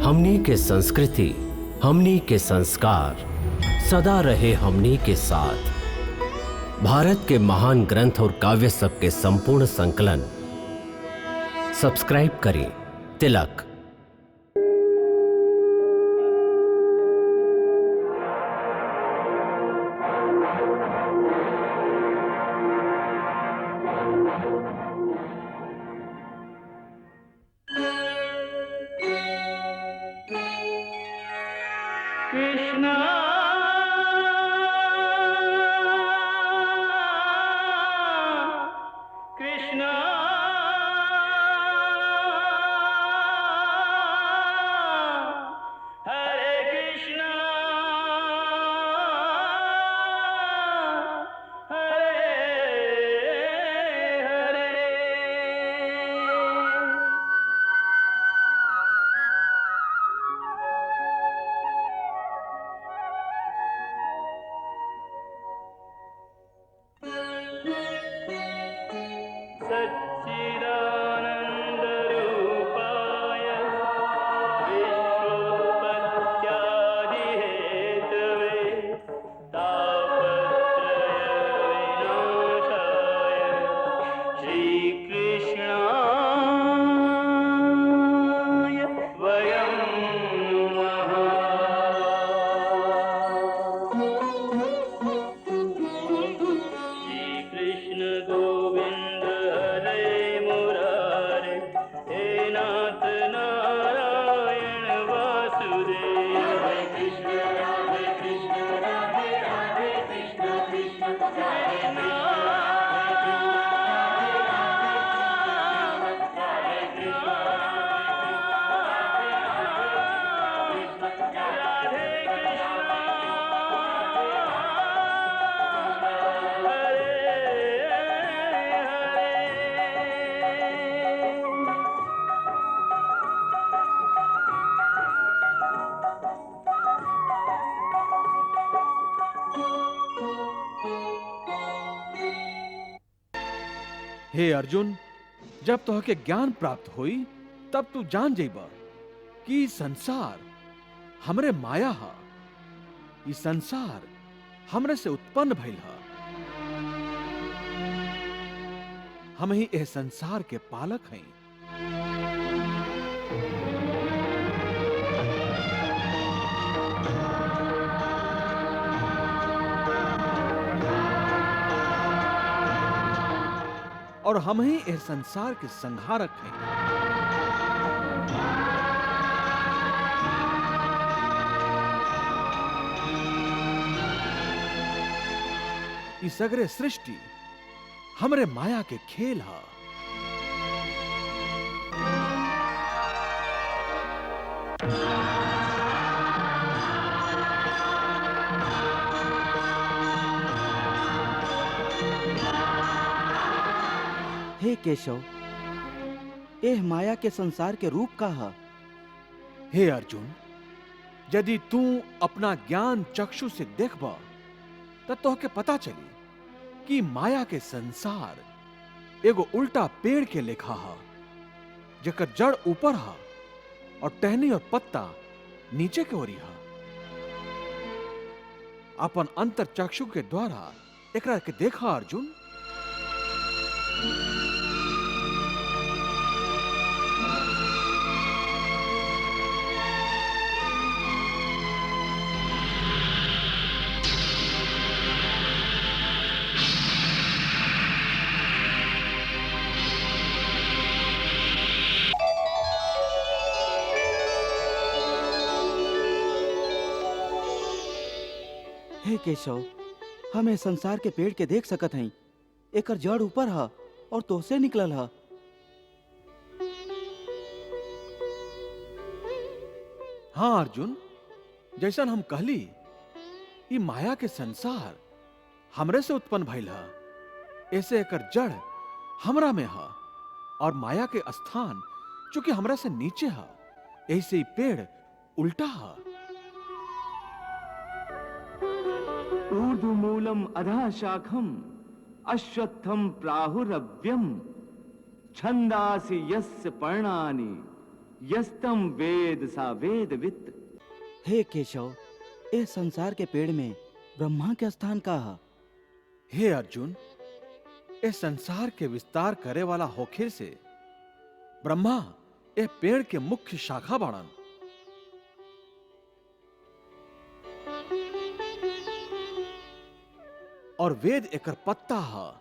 हमनी के संस्कृति, हमनी के संस्कार सदा रहे हमनी के साथ। भारत के महान ग्रंथ और काव्य सब के संपूर्ण संकलन सब्सक्राइब करें तिलक। हे अर्जुन, जब तोहके ज्ञान प्राप्त हुई तब तू जान जाइबा कि संसार हमरे माया हा। ई संसार हमरे से उत्पन्न भइल हा। हम ही एह संसार के पालक हैं। और हम ही इस संसार के संहारक हैं। इस सगरे सृष्टि हमरे माया के खेल हा। हे केशव, एह माया के संसार के रूप का है? हे अर्जुन, यदि तू अपना ज्ञान चक्षु से देखबा तब तोहके पता चली कि माया के संसार एगो उल्टा पेड़ के लेखा हा, जेकर जड़ ऊपर हा और टहनी और पत्ता नीचे के ओरी हा। अपन अंतर चक्षु के द्वारा एकरा के देखा अर्जुन। हे केशव, हमें संसार के पेड़ के देख सकत हई। एकर जड़ ऊपर है और तोसे निकलल है। हाँ अर्जुन, जैसन हम कहली, ये माया के संसार हमरे से उत्पन्न भइल है। ऐसे एकर जड़ हमरा में है और माया के स्थान चूंकि हमरा से नीचे है, ऐसे ही पेड़ उल्टा है। ऊर्ध्वमूलम अधः शाखम अश्वत्थम प्राहुरव्यम छंदासि यस्य पर्णानि यस्तम वेद सा वेदवित्। हे केशव, इस संसार के पेड़ में ब्रह्मा के स्थान का है। हे अर्जुन, इस संसार के विस्तार करे वाला होखे से ब्रह्मा ए पेड़ के मुख्य शाखा बाणन। और वेद एकर पत्ता है।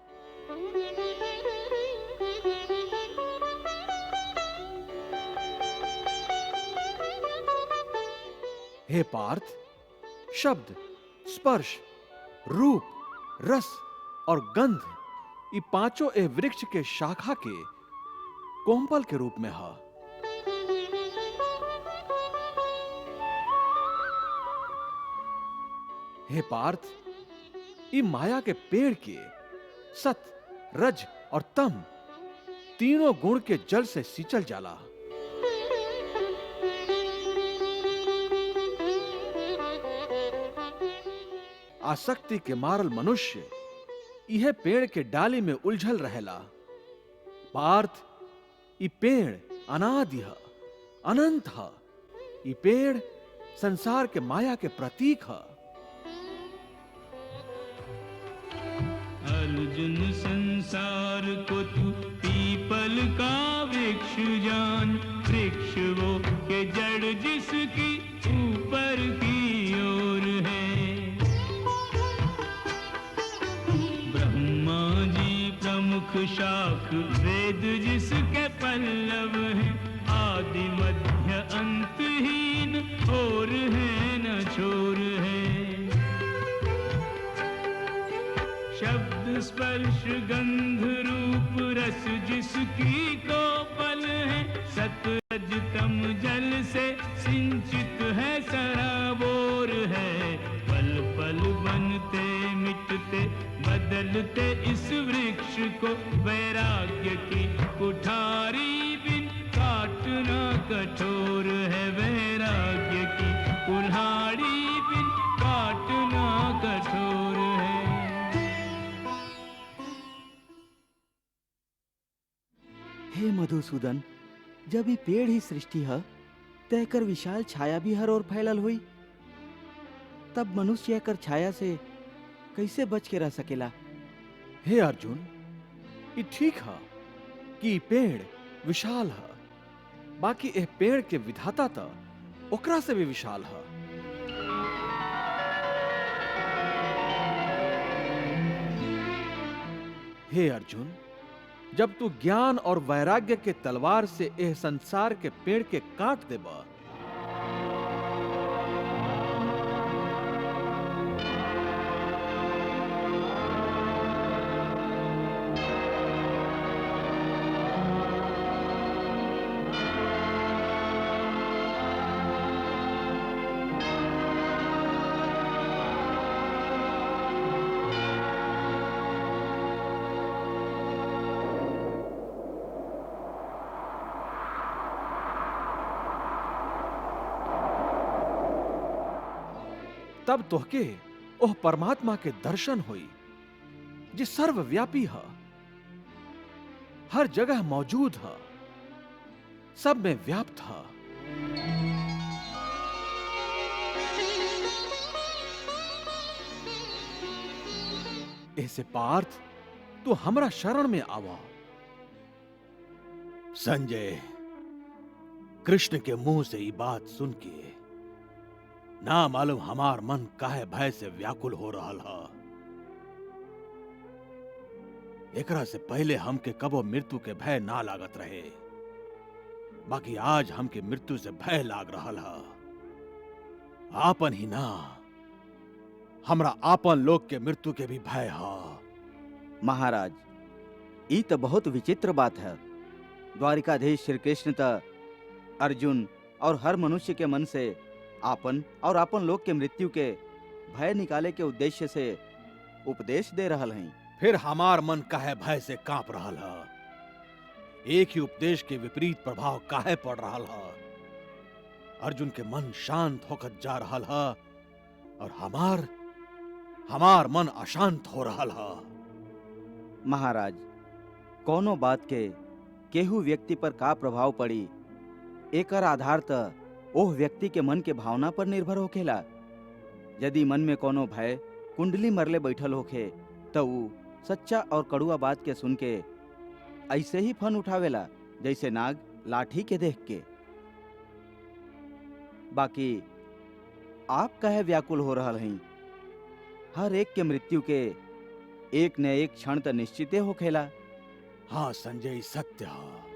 हे पार्थ, शब्द, स्पर्श, रूप, रस और गंध ये पांचों ए वृक्ष के शाखा के कोम्पल के रूप में है। हे पार्थ, ये माया के पेड़ के सत, रज और तम तीनों गुण के जल से सींचल जाला। आसक्ति के मारल मनुष्य यह पेड़ के डाली में उलझल रहेला। पार्थ, ये पेड़ अनादि है, अनंत है। ये पेड़ संसार के माया के प्रतीक है। अर्जुन, संसार को तू पीपल का वृक्ष जान, वृक्ष वो के जड़ जिसकी ऊपर की ओर है। ब्रह्मा जी प्रमुख शाख, वेद जिसके पल्लव है। आदि मध्य अंतहीन, और है न छोर है। शब्द, स्पर्श, गंध, रूप, रस जिसकी को पल है। सतरज तम जल से सिंचित है, सराबोर है। पल पल बनते मिटते बदलते इस वृक्ष को। वैराग्य की कुठारी बिन काटना कठोर है। वैराग्य की कुल्हाड़ी बिन काटना कठोर है। हे मधुसूदन, जब ये पेड़ ही सृष्टि है तो एकर विशाल छाया भी हर ओर फैलल हुई। तब मनुष्य एकर छाया से कैसे बच के रह सकेला? हे अर्जुन, ये ठीक है कि ये पेड़ विशाल है, बाकी ए पेड़ के विधाता तो ओकरा से भी विशाल है। हे अर्जुन, जब तू ज्ञान और वैराग्य के तलवार से एह संसार के पेड़ के काट देबा, तब तोहके ओह परमात्मा के दर्शन होई जो सर्वव्यापी है, हर जगह मौजूद है, सब में व्याप्त है। ऐसे पार्थ, तू हमरा शरण में आवा। संजय, कृष्ण के मुंह से ये बात सुन के ना मालूम हमार मन काहे भय से व्याकुल हो रहा है। एकरा से पहले हमके कबो मृत्यु के भय ना लागत रहे, बाकी आज हमके मृत्यु से भय लाग रहा है। आपन ही ना, हमरा आपन लोग के मृत्यु के भी भय है। महाराज, ये तो बहुत विचित्र बात है। द्वारिकाधीश श्री कृष्ण तो अर्जुन और हर मनुष्य के मन से आपन और आपन लोग के मृत्यु के भय निकाले के उद्देश्य से उपदेश दे रहा हैं। फिर हमार मन काहे भय से कांप रहा है। एक ही उपदेश के विपरीत प्रभाव काहे पड़ रहा है। अर्जुन के मन शांत होकर जा रहा है और हमार मन अशांत हो रहा है। महाराज, कोनो बात के केहू व्यक्ति पर का प्रभाव पड़ी एकर आधार त ओह व्यक्ति के मन के भावना पर निर्भर होखेला। यदि मन में कोनो भय कुंडली मरले बैठल होखे त ऊ सच्चा और कड़ुआ बात के सुन के ऐसे ही फन उठावेला जैसे नाग लाठी के देख के। बाकी आप काहे व्याकुल हो रहल हई? हर एक के मृत्यु के एक न एक क्षण त निश्चित होखेला। हाँ संजय, सत्य है।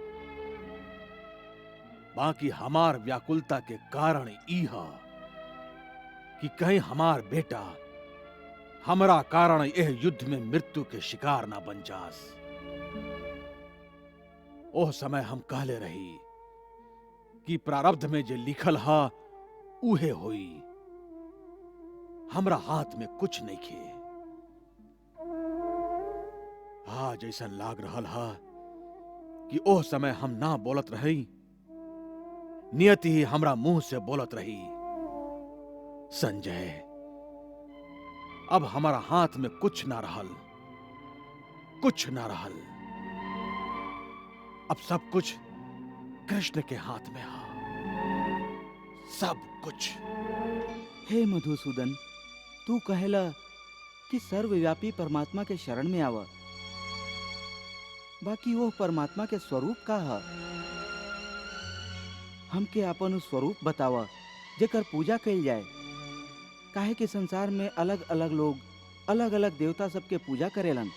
बाकी हमार व्याकुलता के कारण ई है कि कहीं हमार बेटा हमरा कारण यह युद्ध में मृत्यु के शिकार ना बन जास। ओह समय हम कहले रही कि प्रारब्ध में जे लिखल हा उहे होई, हमरा हाथ में कुछ नहीं खे। हाँ, जैसन लाग रहल हा कि ओह समय हम ना बोलत रही, नियति ही हमरा मुंह से बोलत रही। संजय, अब हमारा हाथ में कुछ ना रहल, कुछ ना रहल। अब सब कुछ कृष्ण के हाथ में है, सब कुछ। हे मधुसूदन, तू कहेला कि सर्वव्यापी परमात्मा के शरण में आवा, बाकी वो परमात्मा के स्वरूप का है? हमके अपन उस स्वरूप बतावा जेकर पूजा कइल जाए। काहे कि संसार में अलग अलग लोग अलग अलग देवता सबके पूजा करेलन।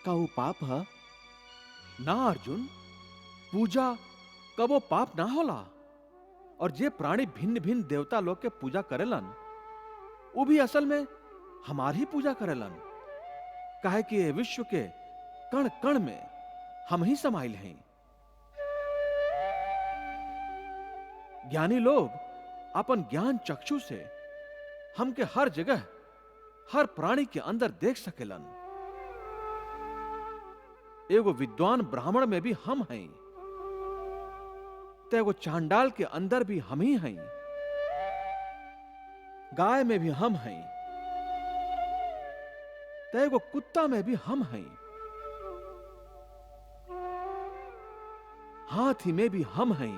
का वो पाप है? ना अर्जुन, पूजा कबो पाप ना होला। और जे प्राणी भिन्न भिन्न देवता लोग के पूजा करेलन वो भी असल में हमार ही पूजा करेलन। काहे कि ये विश्व के कण कण में हम ही समाइल हैं। ज्ञानी लोग अपन ज्ञान चक्षु से हमके हर जगह हर प्राणी के अंदर देख सकेलन। एगो विद्वान ब्राह्मण में भी हम हैं, तो एगो चांडाल के अंदर भी हम ही हैं। गाय में भी हम हैं, तो एगो कुत्ता में भी हम हैं। हाथी में भी हम हैं,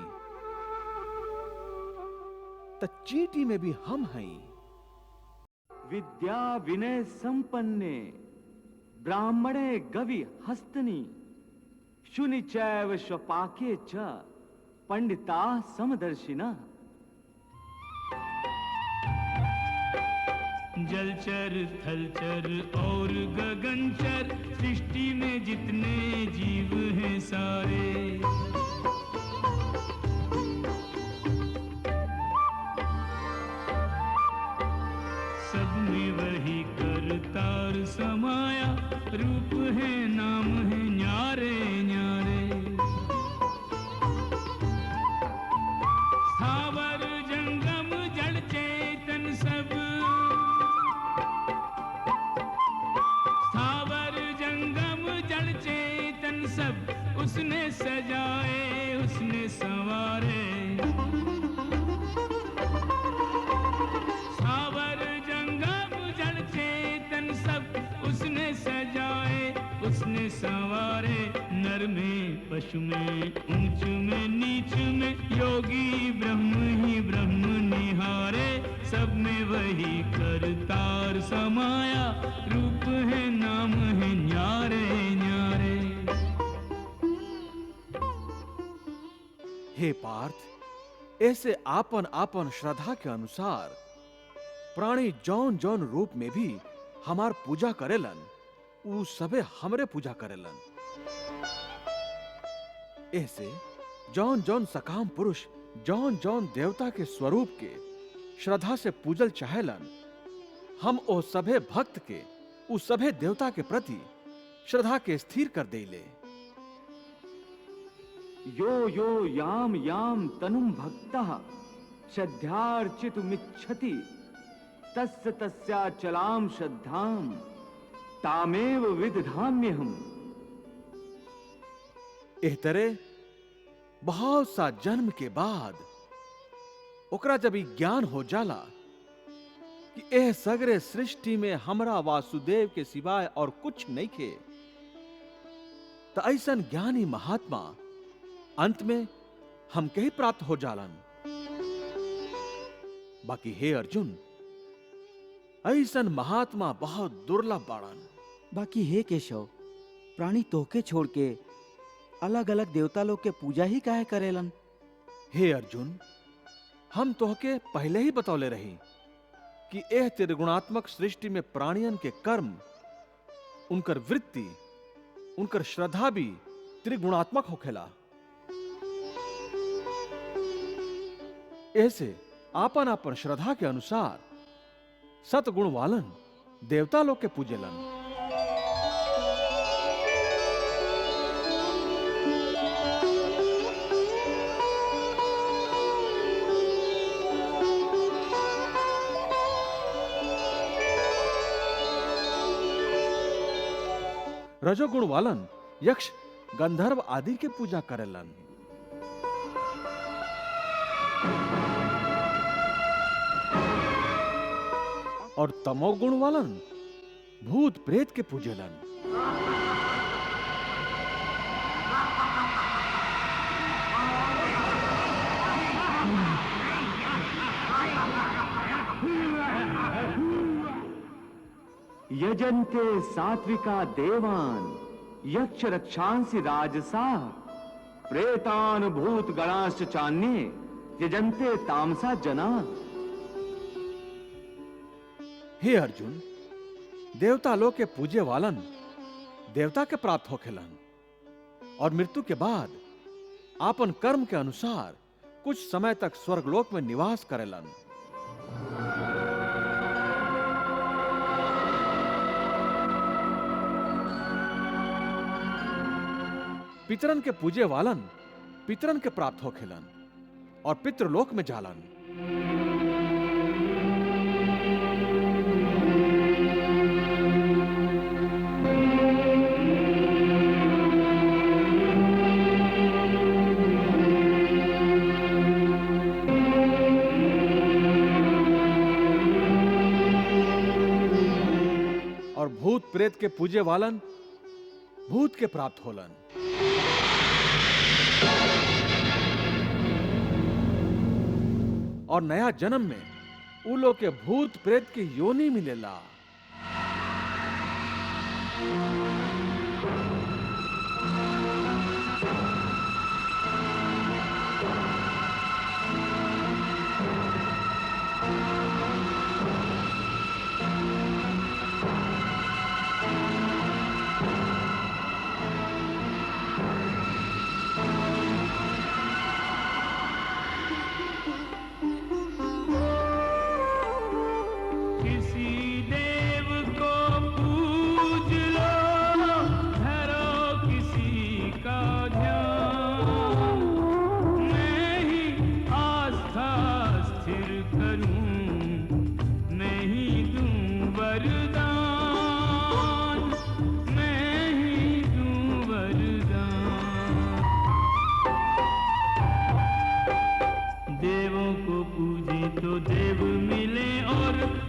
तो चींटी में भी हम हैं। विद्या विनय संपन्ने ब्राह्मणे गवि हस्तनि शुनि चैव स्वपाके च पंडिता समदर्शिना। जलचर थलचर और गगनचर सृष्टि में जितने जीव हैं सारे, सब में वही करतार समाया। रूप है नाम है न्यारे न्यारे। स्थावर जंगम जड़ चेतन सब, स्थावर जंगम जड़ चेतन सब उसने सजाए उसने संवारे। स्थावर जंगम जड़ चेतन सब उसने सजाए उसने संवारे। नर में पशु में ऊंच में नीच में योगी ब्रह्म ही ब्रह्म निहारे। सब में वही करतार समाया। रूप है नाम है न्यारे न्यारे। हे पार्थ, ऐसे आपन आपन श्रद्धा के अनुसार प्राणी जौन जौन रूप में भी हमार पूजा करेलन, ऊ सबे हमरे पूजा करेलन। ऐसे जौन जौन सकाम पुरुष जौन जौन देवता के स्वरूप के श्रद्धा से पूजल चाहेलन, हम ओ सभे भक्त के उ सभे देवता के प्रति श्रद्धा के स्थिर कर देले। यो यो याम याम तनुम भक्तः श्रद्धार्चितुमिच्छति तस्य तस्याचलाम श्रद्धाम तामेव विदधाम्यहम्। एह तरह बहुत सा जन्म के बाद ओकरा जब ई ज्ञान हो जाला कि एह सगरे सृष्टि में हमरा वासुदेव के सिवाय और कुछ नहीं खे, तो ऐसन ज्ञानी महात्मा अंत में हमके ही प्राप्त हो जालन। बाकी हे अर्जुन, ऐसन महात्मा बहुत दुर्लभ बाड़न। बाकी हे केशव, प्राणी तोहके छोड़ के अलग अलग देवता लोग के पूजा ही काहे करेलन? हे अर्जुन, हम तोहके पहले ही बतौले रही कि एह त्रिगुणात्मक सृष्टि में प्राणियन के कर्म, उनकर वृत्ति, उनकर श्रद्धा भी त्रिगुणात्मक होखेला। ऐसे आपन आपन श्रद्धा के अनुसार सतगुण वालन देवता लोग के पूजेलन। रजोगुण वालन यक्ष, गंधर्व आदि के पूजा करेलन। और तमोगुण वालन भूत प्रेत के पूजेलन। यजन्ते सात्विका देवान यक्ष रक्षांसि राजसा प्रेतान भूत गणाश्च चान्ये यजन्ते तामसा जना। हे अर्जुन, देवता लोग के पूजे वालन देवता के प्राप्त होखेलन और मृत्यु के बाद आपन कर्म के अनुसार कुछ समय तक स्वर्गलोक में निवास करेलन। पितरन के पूजे वालन पितरन के प्राप्त होखेलन और पितृलोक में जालन। और भूत प्रेत के पूजे वालन भूत के प्राप्त होलन। और नया जन्म में उलो के भूत प्रेत की योनि मिलेला।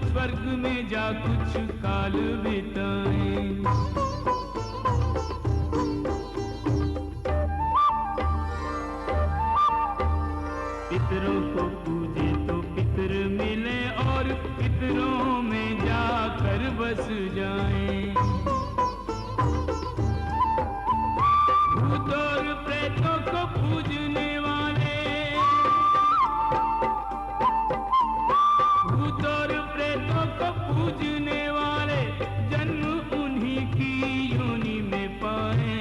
स्वर्ग में जा कुछ काल बिताएं। पितरों को पूजे तो पितर मिले और पितरों में जाकर बस जाएं। भूत और प्रेतों को पूजने वाले, भूत और प्रेतों को पूजने वाले जन्म उन्हीं की योनि में पाए।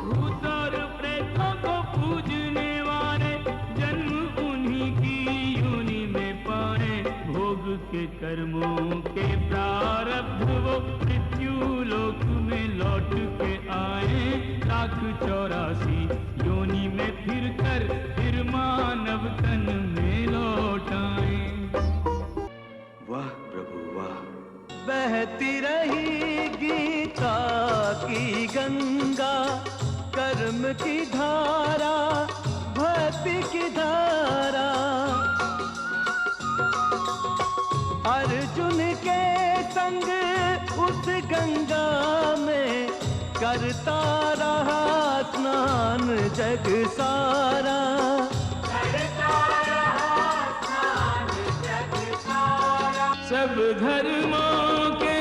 भूत और प्रेतों को पूजने वाले जन्म उन्हीं की योनि में पाए। भोग के कर्मों के प्रारब्ध वो मृत्यु लोक में लौट के आए। 1,84 योनि में फिर कर फिर मानव तन में लौट आए। वाह प्रभु वाह। बहती रही गीता की गंगा, कर्म की धारा भक्ति की धारा। अर्जुन के संग उस गंगा में करता रहा जग सारा। सब धर्मों के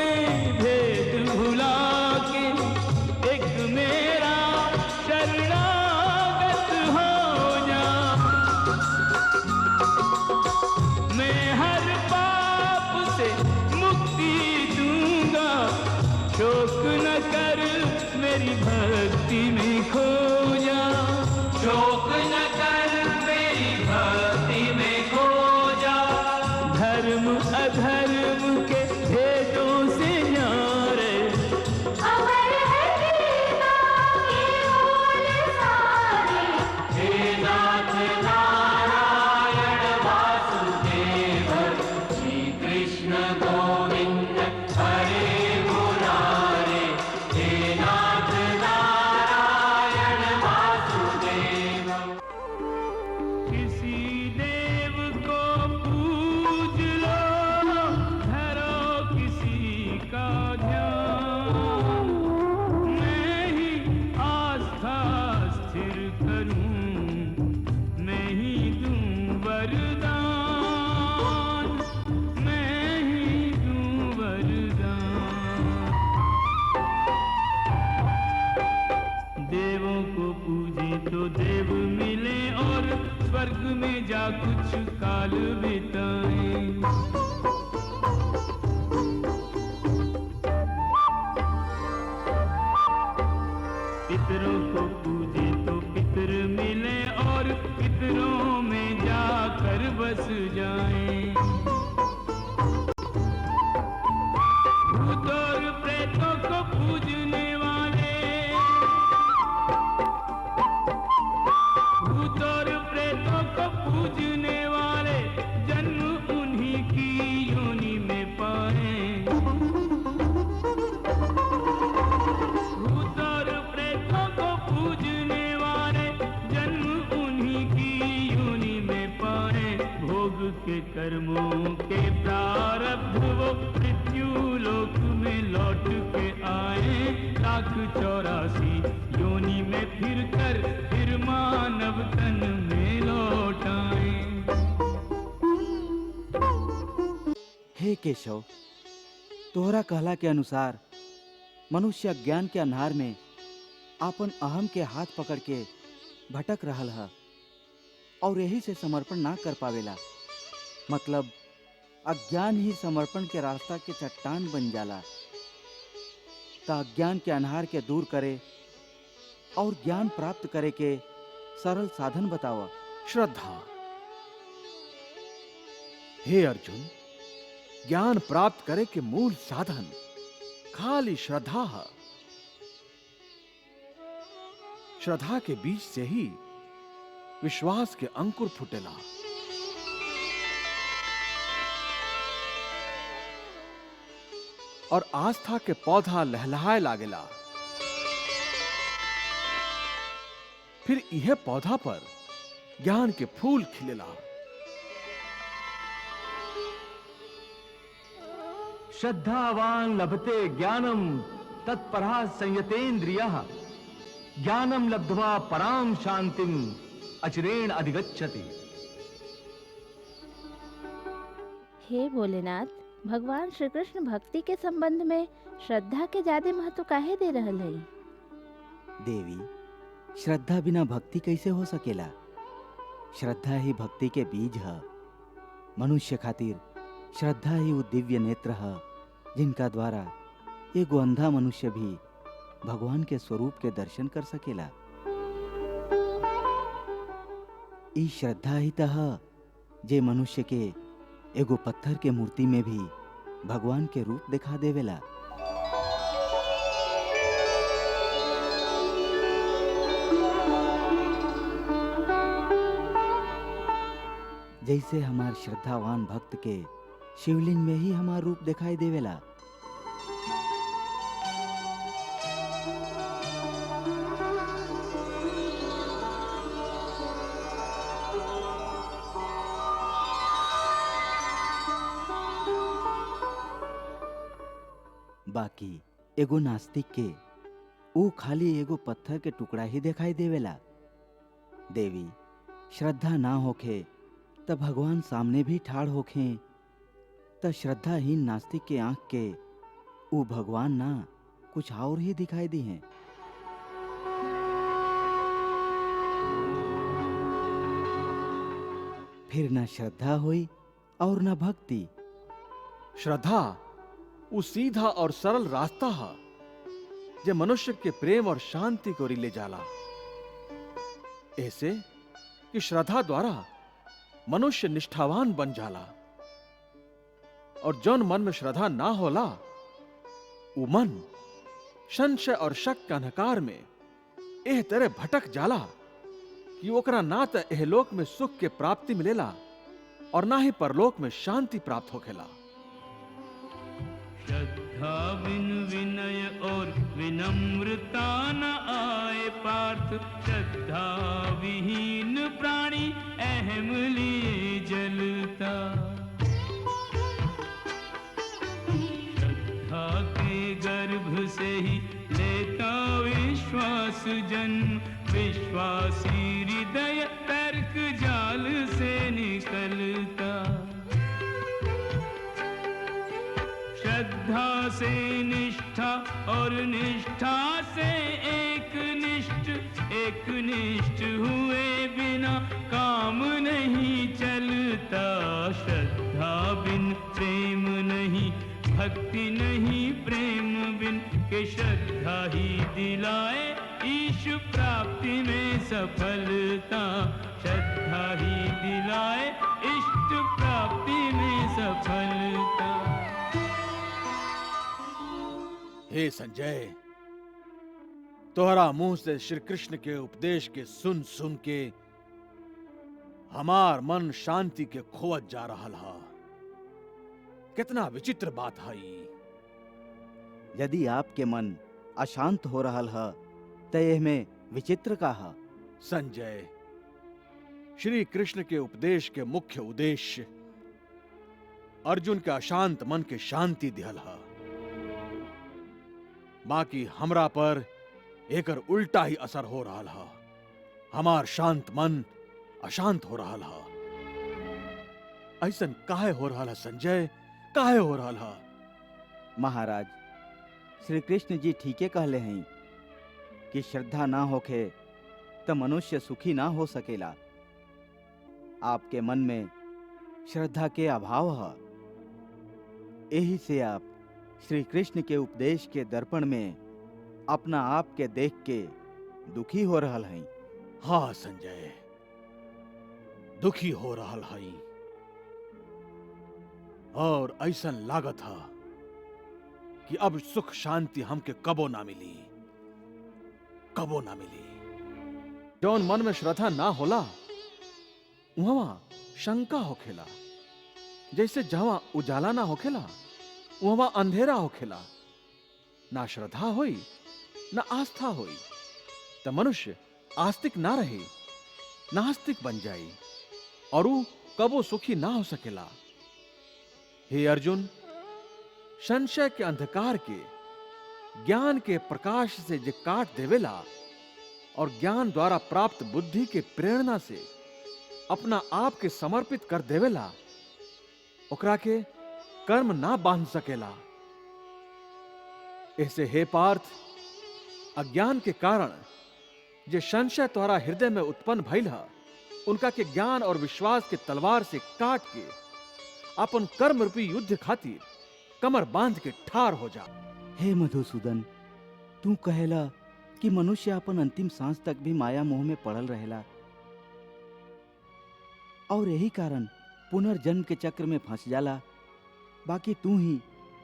भेद भुला के एक मेरा शरणागत हो जा। मैं हर पाप से मुक्ति दूंगा, शोक न कर मेरी भक्ति में खो जा। शोक न कर मेरी भक्ति में खो जा। धर्म अधर्म के भेदों से न्यारे अमर है गीता के बोल सारे। हे नाथ नारायण वासुदेव, श्री कृष्ण गोविंद हरे मुरारे। हे नाथ नारायण वासुदेव। किसी देव को पूज लो, धरो किसी का ध्यान। मैं ही आस्था स्थिर करूं, मैं ही दूं वरदान। मैं ही दूं वरदान। देवों को पूजे तो देव मिले और स्वर्ग में जा कुछ काल बिताएं। पितरों को पूजे तो पितर मिले और पितरों में जाकर बस जाएं। भूत और प्रेतों को पूजने वाले, भूत और प्रेतों को पूजने वाले जन्म उन्हीं की योनि में पाए। भूत और प्रेतों को पूजने वाले जन्म उन्हीं की योनि में पाए। भोग के कर्मों के प्रारब्ध वो मृत्यु लोक में लौट के आए। 1,84 योनि में फिर मानव तन में लौट आए। हे केशव, तोहरा कहला के अनुसार मनुष्य अज्ञान के अन्हार में आपन अहम के हाथ पकड़ के भटक रहल है और यही से समर्पण ना कर पावेला। मतलब अज्ञान ही समर्पण के रास्ता के चट्टान बन जाला। ता अज्ञान के अन्हार के दूर करे और ज्ञान प्राप्त करे के सरल साधन बतावा। श्रद्धा। हे अर्जुन, ज्ञान प्राप्त करे के मूल साधन खाली श्रद्धा है। श्रद्धा के बीज से ही विश्वास के अंकुर फुटेला। और आस्था के पौधा लहलहाए लागेला। फिर यह पौधा पर ज्ञान के फूल खिलेला। श्रद्धावान लभते ज्ञानम तत्परः संयतेन्द्रियः। ज्ञानम लब्ध्वा पराम शांतिम अचिरेण अधिगच्छति। हे भोलेनाथ, भगवान श्री कृष्ण भक्ति के संबंध में श्रद्धा के ज्यादा महत्व काहे दे रहल है? देवी, श्रद्धा बिना भक्ति कैसे हो सकेला? श्रद्धा ही भक्ति के बीज है। मनुष्य खातिर श्रद्धा ही वो दिव्य नेत्र है जिनका द्वारा एगो अंधा मनुष्य भी भगवान के स्वरूप के दर्शन कर सकेला। ई श्रद्धा ही तह जे मनुष्य के एगो पत्थर के मूर्ति में भी भगवान के रूप दिखा देवेला। जैसे हमार श्रद्धावान भक्त के शिवलिंग में ही हमार रूप दिखाई देवेला। बाकी एगो नास्तिक के ऊ खाली एगो पत्थर के टुकड़ा ही दिखाई देवेला। देवी, श्रद्धा ना होखे त भगवान सामने भी ठाड़ होखे त श्रद्धाहीन नास्तिक के आंख के वो भगवान ना कुछ और ही दिखाई दी हैं। फिर न श्रद्धा हुई और न भक्ति। श्रद्धा वो सीधा और सरल रास्ता है जो मनुष्य के प्रेम और शांति को ले जाला। ऐसे कि श्रद्धा द्वारा मनुष्य निष्ठावान बन जाला और जौन मन में श्रद्धा ना होला वो मन संशय और शक के अंधकार में एह तरह भटक जाला कि ओकरा ना तो एहलोक में सुख के प्राप्ति मिलेला और ना ही परलोक में शांति प्राप्त होखेला। श्रद्धा बिन विनय और विनम्रता न आए पार्थ, श्रद्धा विहीन प्राणी अहम लिए जलता। श्रद्धा के गर्भ से ही लेता विश्वास जन्म, विश्वासी हृदय तर्क जाल से निकलता। श्रद्धा से निष्ठा और निष्ठा से एक निष्ठ हुए बिना काम नहीं चलता। श्रद्धा बिन प्रेम नहीं, भक्ति नहीं प्रेम बिन, के श्रद्धा ही दिलाए ईश प्राप्ति में सफलता। श्रद्धा ही दिलाए इष्ट प्राप्ति में सफलता। हे संजय, तोहरा मुंह से श्री कृष्ण के उपदेश के सुन सुन के हमार मन शांति के खोवत जा रहा है। कितना विचित्र बात है ई। यदि आपके मन अशांत हो रहा है तो यह में विचित्र का है। संजय, श्री कृष्ण के उपदेश के मुख्य उद्देश्य अर्जुन के अशांत मन के शांति दिहल है। बाकी हमरा पर एकर उल्टा ही असर हो रहा है। हमार शांत मन अशांत हो रहा है। ऐसन काहे हो रहा है संजय, काहे हो रहा है? महाराज, श्री कृष्ण जी ठीके कहले हैं कि श्रद्धा ना होखे तो मनुष्य सुखी ना हो सकेला। आपके मन में श्रद्धा के अभाव है, यही से आप श्री कृष्ण के उपदेश के दर्पण में अपना आप के देख के दुखी हो रहा हैं। हाँ संजय, दुखी हो रहा है और ऐसन लागत है कि अब सुख शांति हमके कबो ना मिली, कबो ना मिली। जौन मन में श्रद्धा ना होला वहां शंका होखेला। जैसे जहां उजाला ना होखेला वहां अंधेरा होखेला। ना श्रद्धा होई ना आस्था होई तो मनुष्य आस्तिक ना रहे, नास्तिक बन जाई और वो कबो सुखी ना हो सकेला। हे अर्जुन, संशय के अंधकार के ज्ञान के प्रकाश से जे काट देवेला और ज्ञान द्वारा प्राप्त बुद्धि के प्रेरणा से अपना आप के समर्पित कर देवेला, ओकरा के कर्म ना बांध सकेला। ऐसे हे पार्थ, अज्ञान के कारण जे संशय तोहरा हृदय में उत्पन्न भइल है, उनका के ज्ञान और विश्वास के तलवार से काट के अपन कर्म रूपी युद्ध खातिर कमर बांध के ठार हो जा। हे मधुसूदन, तू कहेला कि मनुष्य अपन अंतिम सांस तक भी माया मोह में पड़ल रहेला और यही कारण पुनर्जन्म के चक्र में फंस जाला। बाकी तू ही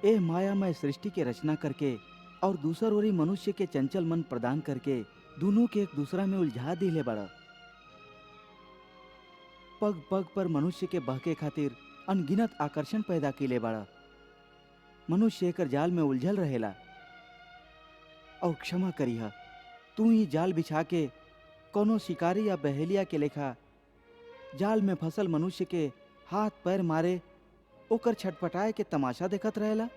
ए मायामय सृष्टि के रचना करके और दूसर ओरी मनुष्य के चंचल मन प्रदान करके दोनों के एक दूसरा में उलझा दिले बड़ा। पग पग पर मनुष्य के बहके खातिर अनगिनत आकर्षण पैदा किले बड़ा। मनुष्य एकर जाल में उलझल रहेला और क्षमा करिहा, तू ही जाल बिछा के कोनो शिकारी या बहेलिया के लेखा जाल में फसल मनुष्य के हाथ पैर मारे ओकर छटपटाए के तमाशा देखत रहेला।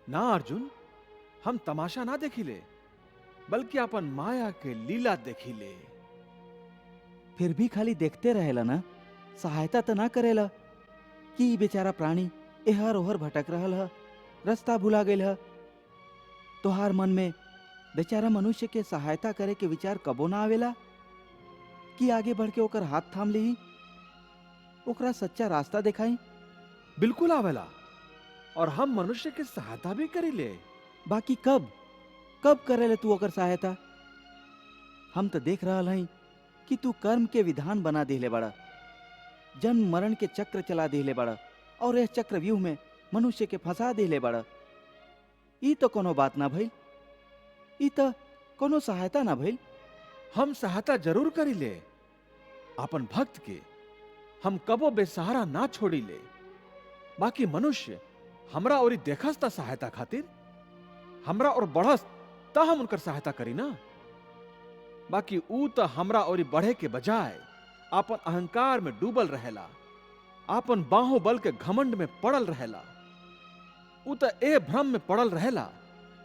ना अर्जुन, हम तमाशा ना देखिले बल्कि अपन माया के लीला देखिले। फिर भी खाली देखते रहेला ना, सहायता तो ना करेला कि ई बेचारा प्राणी एहर ओहर भटक रहल ह, रास्ता भुला गइल ह। तोहार मन में बेचारा मनुष्य के सहायता करे के विचार कबो ना आवेला कि आगे बढ़ के ओकर हाथ थाम ली, ओकरा सच्चा रास्ता दिखाई? बिल्कुल आवेला, और हम मनुष्य के सहायता भी करी ले। बाकी कब कब करेले तू ओकर सहायता? हम तो देख रहल हई कि तू कर्म के विधान बना दिले बड़ा, जन्म मरण के चक्र चला दिले बड़ा, और यह चक्रव्यूह में मनुष्य के फंसा दिले बड़ा। ई तो कोनो बात ना भइल, ई तो कोनो सहायता ना भइल। हम सहायता जरूर करी ले, अपन भक्त के हम कबो बेसहारा ना छोड़ी ले। बाकी मनुष्य हमरा और देखस ता सहायता खातिर, हमरा और बढ़स ता हम उनकर सहायता करी ना। बाकी ऊ तो हमरा और बढ़े के बजाय आपन अहंकार में डूबल रहेला, आपन बाहुबल के घमंड में पड़ल रहेला। ऊ तो ए भ्रम में पड़ल रहेला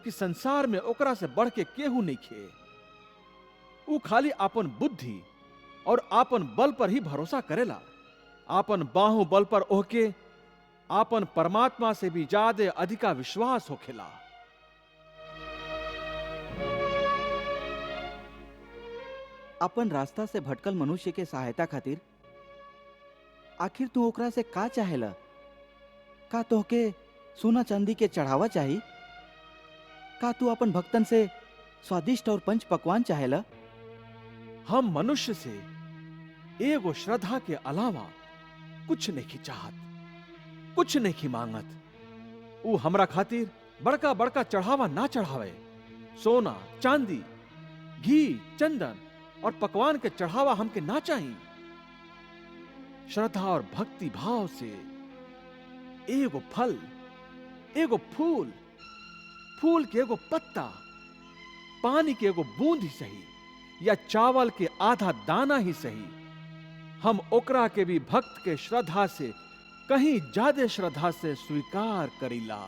कि संसार में ओकरा से बढ़ के केहू नहीं खे। ऊ खाली आपन बुद्धि और आपन बल पर ही भरोसा करेला। आपन बाहुबल पर ओके आपन परमात्मा से भी ज्यादा अधिका विश्वास होखेला। अपन रास्ता से भटकल मनुष्य के सहायता खातिर आखिर तू ओकरा से का चाहेला? का तोहके सोना चांदी के चढ़ावा चाही? का तू अपन भक्तन से स्वादिष्ट और पंच पकवान चाहेला? हम मनुष्य से एगो श्रद्धा के अलावा कुछ नहीं चाहत, कुछ नहीं मांगत। ऊ हमरा खातिर बड़का बड़का चढ़ावा ना चढ़ावे। सोना चांदी घी चंदन और पकवान के चढ़ावा हमके ना चाहिए। श्रद्धा और भक्ति भाव से एगो फल, एगो फूल, फूल के एगो पत्ता, पानी के एगो बूंद ही सही, या चावल के आधा दाना ही सही, हम ओकरा के भी भक्त के श्रद्धा से कहीं ज्यादा श्रद्धा से स्वीकार करीला।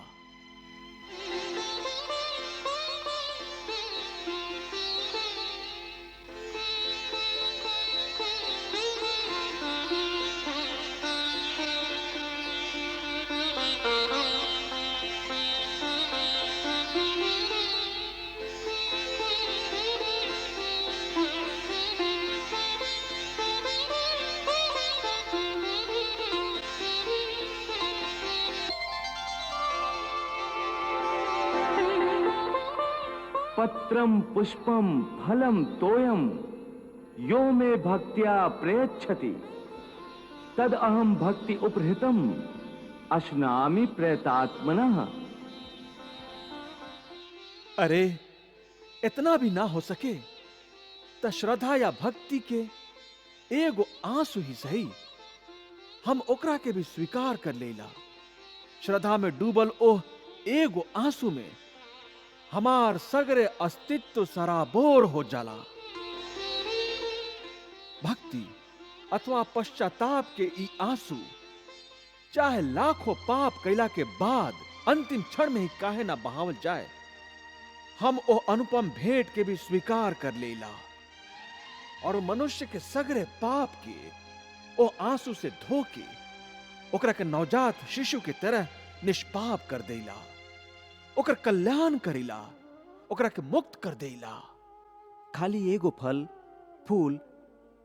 पत्रम पुष्पम फलम तोयम यो मे भक्त्या प्रयच्छति तद अहम भक्ति उपहृतम अश्नामि प्रयतात्मनः। अरे इतना भी ना हो सके तो श्रद्धा या भक्ति के एगो आंसू ही सही, हम ओकरा के भी स्वीकार कर लेला। श्रद्धा में डूबल ओह एगो आंसू में हमार सगरे अस्तित्व सराबोर हो जाला। भक्ति अथवा पश्चाताप के ई आंसू चाहे लाखों पाप कैला के बाद अंतिम क्षण में ही काहे ना बहावल जाए, हम ओ अनुपम भेंट के भी स्वीकार कर लेला और मनुष्य के सगरे पाप के ओ आंसू से धो के ओकरा के नवजात शिशु की तरह निष्पाप कर देला, ओकर कल्याण करेला, ओकरा के मुक्त कर देला। खाली एगो फल फूल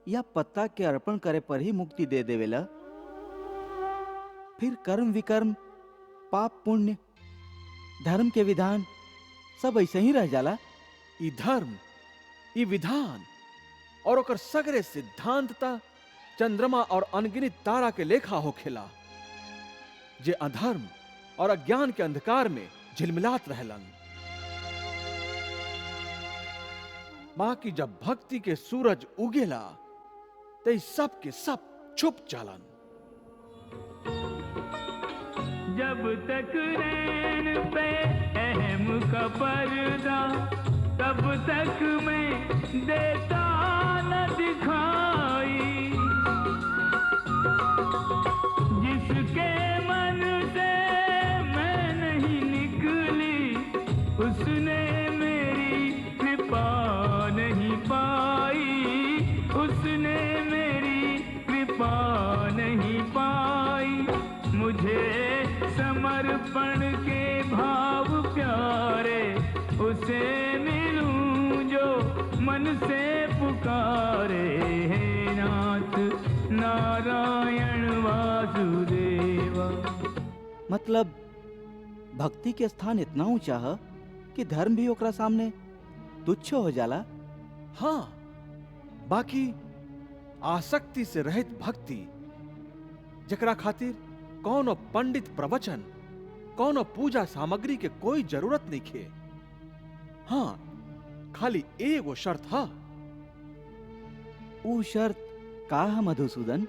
या पत्ता के अर्पण करे पर ही मुक्ति दे देवेला? फिर कर्म विकर्म पाप पुण्य धर्म के विधान सब ऐसे ही रह जाला? ई धर्म ई विधान और ओकर सगरे सिद्धांतता चंद्रमा और अनगिनत तारा के लेखा होखेला, जे अधर्म और अज्ञान के अंधकार में झिलमिलात रहलन। बाकी जब भक्ति के सूरज उगेला तो सब के सब छुप जालन। जब तक नैन पे अहम का पर्दा, तब तक मैं देता न दिखाई। जिसके मन से मैं नहीं निकली, उसने मेरी कृपा नहीं पाई, उसने मेरी कृपा नहीं पाई, मुझे समर्पण के भाव प्यारे, उसे मिलूं जो मन से पुकारे। हे नाथ नारायण वासुदेवा। मतलब भक्ति के स्थान इतना ऊंचा है कि धर्म भी ओकरा सामने तुच्छ हो जाला। हाँ, बाकी आसक्ति से रहित भक्ति, जकरा खातिर कौनो पंडित प्रवचन, कौनो पूजा सामग्री के कोई जरूरत नहीं खे। हाँ, खाली एगो शर्त है। ऊ शर्त का है मधुसूदन?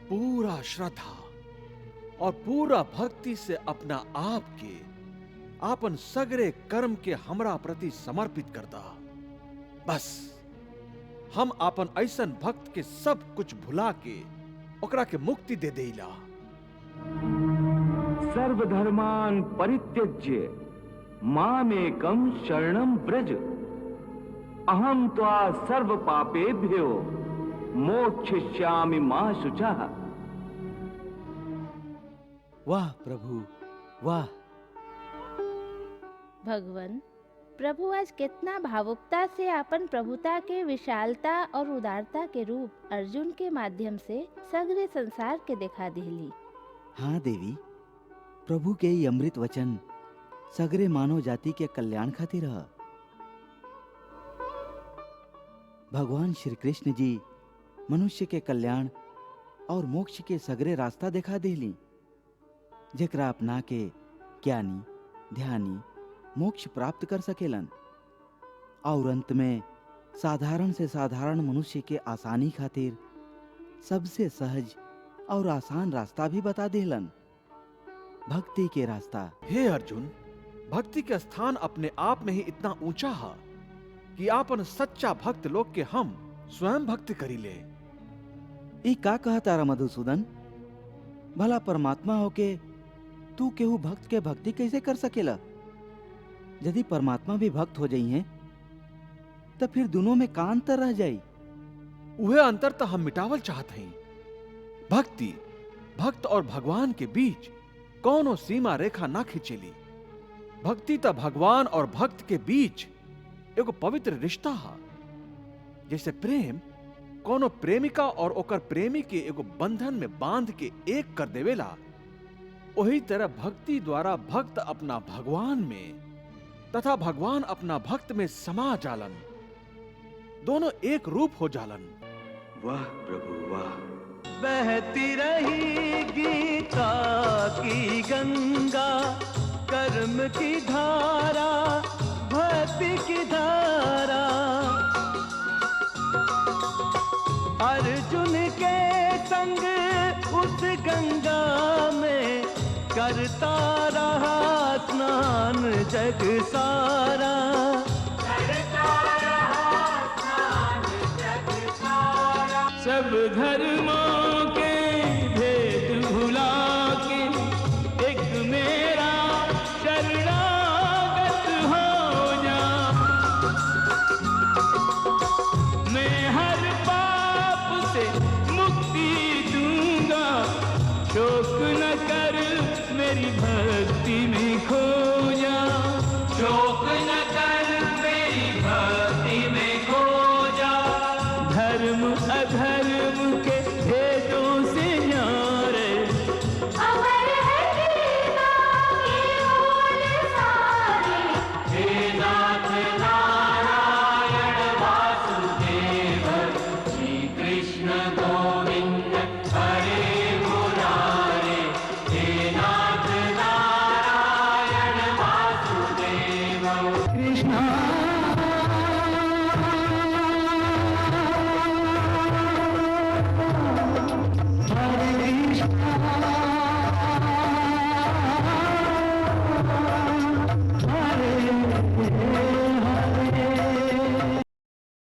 पूरा श्रद्धा और पूरा भक्ति से अपना आप के, आपन सगरे कर्म के हमरा प्रति समर्पित करता। बस हम आपन ऐसन भक्त के सब कुछ भुला के ओकरा के मुक्ति दे देला। सर्वधर्मान् परित्यज्य मामेकं शरणं व्रज, अहं त्वा सर्व पापेभ्यो मोक्षयिष्यामि मा शुचः। वाह प्रभु वाह। भगवान प्रभु आज कितना भावुकता से अपन प्रभुता के विशालता और उदारता के रूप अर्जुन के माध्यम से सगरे संसार के दिखा दिली। हाँ देवी, प्रभु के ई अमृत वचन सगरे मानव जाति के कल्याण खातिर है। भगवान श्री कृष्ण जी मनुष्य के कल्याण और मोक्ष के सगरे रास्ता दिखा देली, जेकरा अपना के ज्ञानी ध्यानी मोक्ष प्राप्त कर सकेलन। और अंत में साधारण से साधारण मनुष्य के आसानी खातिर सबसे सहज और आसान रास्ता भी बता देलन, भक्ति के रास्ता। हे अर्जुन, भक्ति के स्थान अपने आप में ही इतना ऊंचा है कि आपन सच्चा भक्त लोग के हम स्वयं भक्ति करी ले। ई का कहा तारा मधुसूदन? भला परमात्मा होके तू केहू भक्त के भक्ति कैसे कर सकेला? यदि परमात्मा भी भक्त हो जाई हैं, तो फिर दोनों में का अंतर रह जाई? वह अंतर तो हम मिटावल चाहते हैं। भक्ति, भक्त और भगवान के बीच कौनो सीमा रेखा ना खिंचेली। भक्ति तो भगवान और भक्त के बीच एगो पवित्र रिश्ता है। जैसे प्रेम कोनो प्रेमिका और ओकर प्रेमी के एगो बंधन में बांध के एक कर देवेला, वही तरह भक्ति द्वारा भक्त अपना भगवान में तथा भगवान अपना भक्त में समा जालन। दोनों एक रूप हो जालन। वाह प्रभु वाह। बहती रही गीता की गंगा, कर्म की धारा भक्ति की धारा। अर्जुन के संग उस गंगा में करता रहा स्नान जग सारा। सब धर्मों के भेद भुला के एक मेरा शरणागत हो जा। मैं हर पाप से मुक्ति दूंगा, शोक न कर मेरी भक्ति में खो जा। शोक न कर मेरी भक्ति में खो जा। धर्म अधर्म के